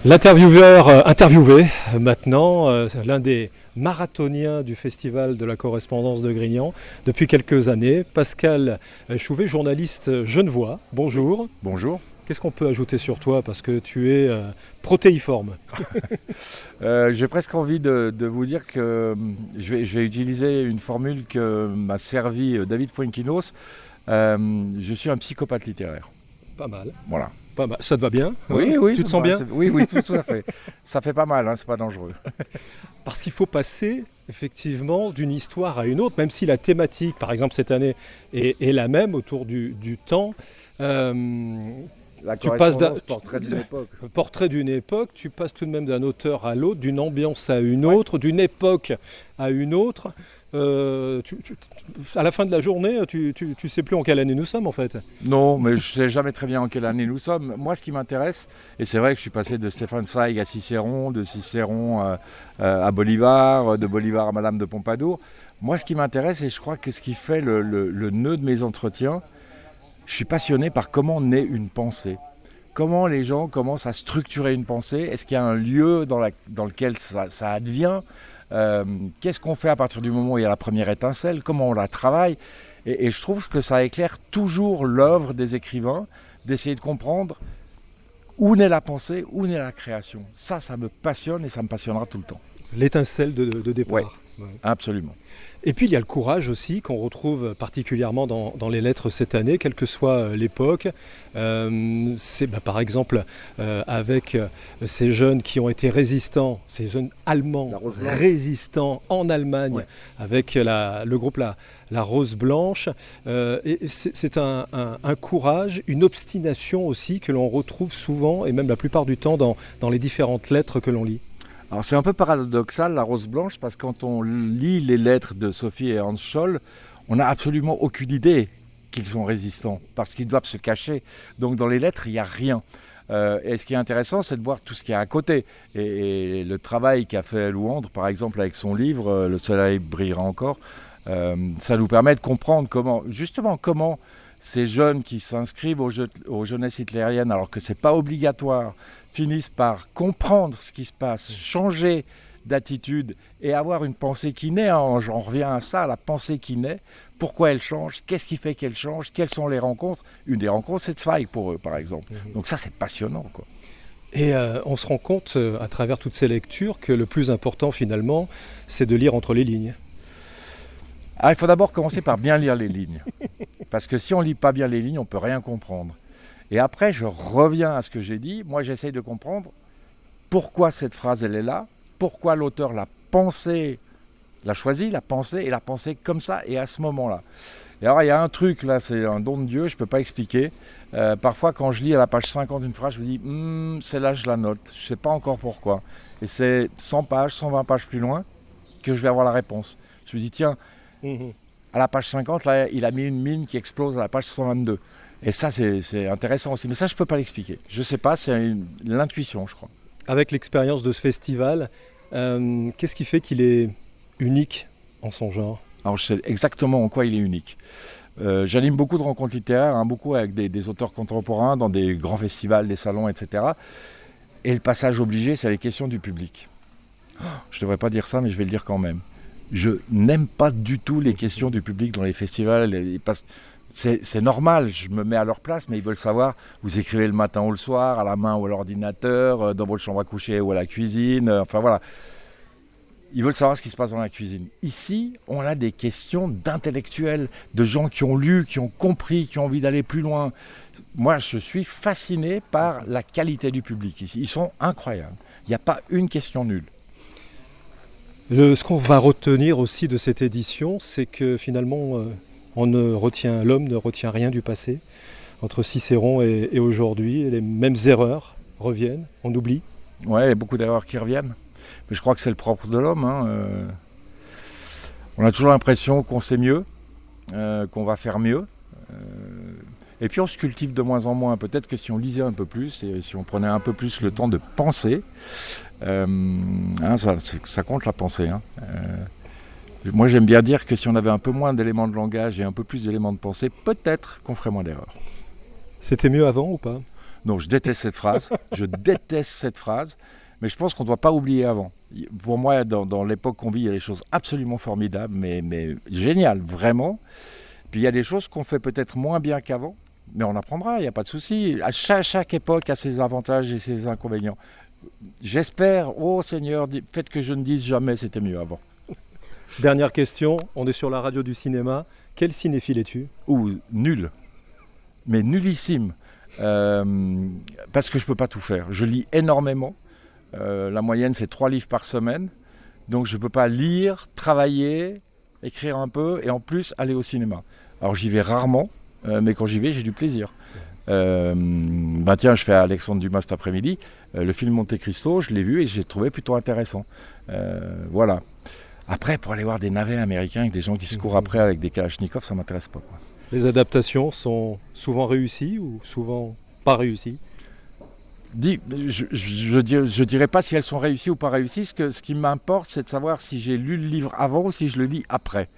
L'intervieweur interviewé maintenant, l'un des marathoniens du Festival de la correspondance de Grignan depuis quelques années, Pascal Chouvet, journaliste genevois. Bonjour. Bonjour. Qu'est-ce qu'on peut ajouter sur toi parce que tu es protéiforme? J'ai presque envie de vous dire que je vais utiliser une formule que m'a servi David Fuenquinos. Je suis un psychopathe littéraire. Pas mal. Voilà. Pas mal. Ça te va bien? Oui, oui. Tu te sens bien? Oui, tout à fait. Ça fait pas mal, hein, c'est pas dangereux. Parce qu'il faut passer effectivement d'une histoire à une autre, même si la thématique, par exemple cette année, est la même autour du temps. La Tu passes d'un portrait d'une époque. portrait d'une époque, tu passes tout de même d'un auteur à l'autre, d'une ambiance à une autre, d'une époque à une autre. À la fin de la journée, tu sais plus en quelle année nous sommes en fait. Non, mais je sais jamais très bien en quelle année nous sommes. Moi, ce qui m'intéresse, et c'est vrai que je suis passé de Stéphane Zweig à Cicéron, de Cicéron à Bolivar, de Bolivar à Madame de Pompadour. Moi, ce qui m'intéresse, et je crois que ce qui fait le nœud de mes entretiens, je suis passionné par comment naît une pensée. Comment les gens commencent à structurer une pensée. Est-ce qu'il y a un lieu dans lequel ça advient? Qu'est-ce qu'on fait à partir du moment où il y a la première étincelle? Comment on la travaille? Et je trouve que ça éclaire toujours l'œuvre des écrivains, d'essayer de comprendre où naît la pensée, où naît la création. Ça me passionne et ça me passionnera tout le temps. L'étincelle de départ. Ouais. Ouais. Absolument. Et puis il y a le courage aussi qu'on retrouve particulièrement dans les lettres cette année, quelle que soit l'époque. C'est par exemple avec ces jeunes qui ont été résistants, ces jeunes Allemands résistants en Allemagne, ouais, avec le groupe la Rose Blanche. Et c'est un courage, une obstination aussi que l'on retrouve souvent et même la plupart du temps dans les différentes lettres que l'on lit. Alors c'est un peu paradoxal, la Rose Blanche, parce que quand on lit les lettres de Sophie et Hans Scholl, on n'a absolument aucune idée qu'ils sont résistants, parce qu'ils doivent se cacher. Donc dans les lettres, il n'y a rien. Et ce qui est intéressant, c'est de voir tout ce qu'il y a à côté. Et le travail qu'a fait Louandre, par exemple, avec son livre « Le soleil brillera encore », ça nous permet de comprendre comment ces jeunes qui s'inscrivent aux jeunesses hitlériennes, alors que ce n'est pas obligatoire, finissent par comprendre ce qui se passe, changer d'attitude et avoir une pensée qui naît. J'en reviens à ça, la pensée qui naît. Pourquoi elle change? Qu'est-ce qui fait qu'elle change? Quelles sont les rencontres? Une des rencontres, c'est Zweig pour eux, par exemple. Donc ça, c'est passionnant, quoi. Et on se rend compte, à travers toutes ces lectures, que le plus important, finalement, c'est de lire entre les lignes. Il faut d'abord commencer par bien lire les lignes. Parce que si on ne lit pas bien les lignes, on ne peut rien comprendre. Et après, je reviens à ce que j'ai dit. Moi, j'essaye de comprendre pourquoi cette phrase, elle est là, pourquoi l'auteur l'a pensée, l'a choisie, l'a pensée, et l'a pensée comme ça, et à ce moment-là. Et alors, il y a un truc, là, c'est un don de Dieu, je ne peux pas expliquer. Parfois, quand je lis à la page 50 une phrase, je me dis, celle-là, je la note. Je ne sais pas encore pourquoi. Et c'est 100 pages, 120 pages plus loin que je vais avoir la réponse. Je me dis, tiens, à la page 50, là, il a mis une mine qui explose à la page 122. Et ça, c'est intéressant aussi. Mais ça, je ne peux pas l'expliquer. Je ne sais pas, c'est l'intuition, je crois. Avec l'expérience de ce festival, qu'est-ce qui fait qu'il est unique en son genre? Alors, je sais exactement en quoi il est unique. J'anime beaucoup de rencontres littéraires, beaucoup avec des auteurs contemporains dans des grands festivals, des salons, etc. Et le passage obligé, c'est les questions du public. Je ne devrais pas dire ça, mais je vais le dire quand même. Je n'aime pas du tout les questions du public dans les festivals. C'est normal, je me mets à leur place, mais ils veulent savoir, vous écrivez le matin ou le soir, à la main ou à l'ordinateur, dans votre chambre à coucher ou à la cuisine, enfin voilà. Ils veulent savoir ce qui se passe dans la cuisine. Ici, on a des questions d'intellectuels, de gens qui ont lu, qui ont compris, qui ont envie d'aller plus loin. Moi, je suis fasciné par la qualité du public ici. Ils sont incroyables. Il n'y a pas une question nulle. Ce qu'on va retenir aussi de cette édition, c'est que finalement, l'homme ne retient rien du passé. Entre Cicéron et aujourd'hui, les mêmes erreurs reviennent, on oublie. Oui, il y a beaucoup d'erreurs qui reviennent. Mais je crois que c'est le propre de l'homme. On a toujours l'impression qu'on sait mieux, qu'on va faire mieux. Et puis on se cultive de moins en moins. Peut-être que si on lisait un peu plus et si on prenait un peu plus le temps de penser, ça compte la pensée. Moi j'aime bien dire que si on avait un peu moins d'éléments de langage et un peu plus d'éléments de pensée, peut-être qu'on ferait moins d'erreurs. C'était mieux avant ou pas? Non, je déteste cette phrase. Je déteste cette phrase. Mais je pense qu'on ne doit pas oublier avant. Pour moi, dans l'époque qu'on vit, il y a des choses absolument formidables, mais géniales, vraiment. Puis il y a des choses qu'on fait peut-être moins bien qu'avant, mais on apprendra, il n'y a pas de souci. À chaque époque a ses avantages et ses inconvénients. J'espère, oh Seigneur, faites que je ne dise jamais c'était mieux avant. Dernière question, on est sur la radio du cinéma. Quel cinéphile es-tu ? Ou nul, mais nullissime. Parce que je ne peux pas tout faire. Je lis énormément. La moyenne, c'est 3 livres par semaine. Donc je ne peux pas lire, travailler, écrire un peu et en plus aller au cinéma. Alors j'y vais rarement, mais quand j'y vais, j'ai du plaisir. Tiens, je fais Alexandre Dumas cet après-midi. Le film Monte Cristo, je l'ai vu et j'ai trouvé plutôt intéressant. Voilà. Après, pour aller voir des navets américains avec des gens qui se courent après avec des kalachnikovs, ça ne m'intéresse pas, quoi. Les adaptations sont souvent réussies ou souvent pas réussies ? Je dirais pas si elles sont réussies ou pas réussies. Ce qui m'importe, c'est de savoir si j'ai lu le livre avant ou si je le lis après.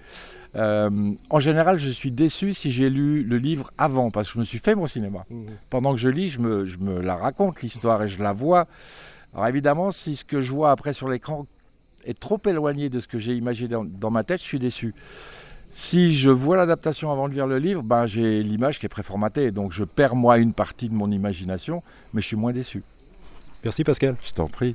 En général, je suis déçu si j'ai lu le livre avant, parce que je me suis fait mon cinéma. Pendant que je lis, je me la raconte, l'histoire, et je la vois. Alors évidemment, si ce que je vois après sur l'écran est trop éloigné de ce que j'ai imaginé dans ma tête, je suis déçu. Si je vois l'adaptation avant de lire le livre, j'ai l'image qui est préformatée, donc je perds moi une partie de mon imagination, mais je suis moins déçu. Merci Pascal. Je t'en prie.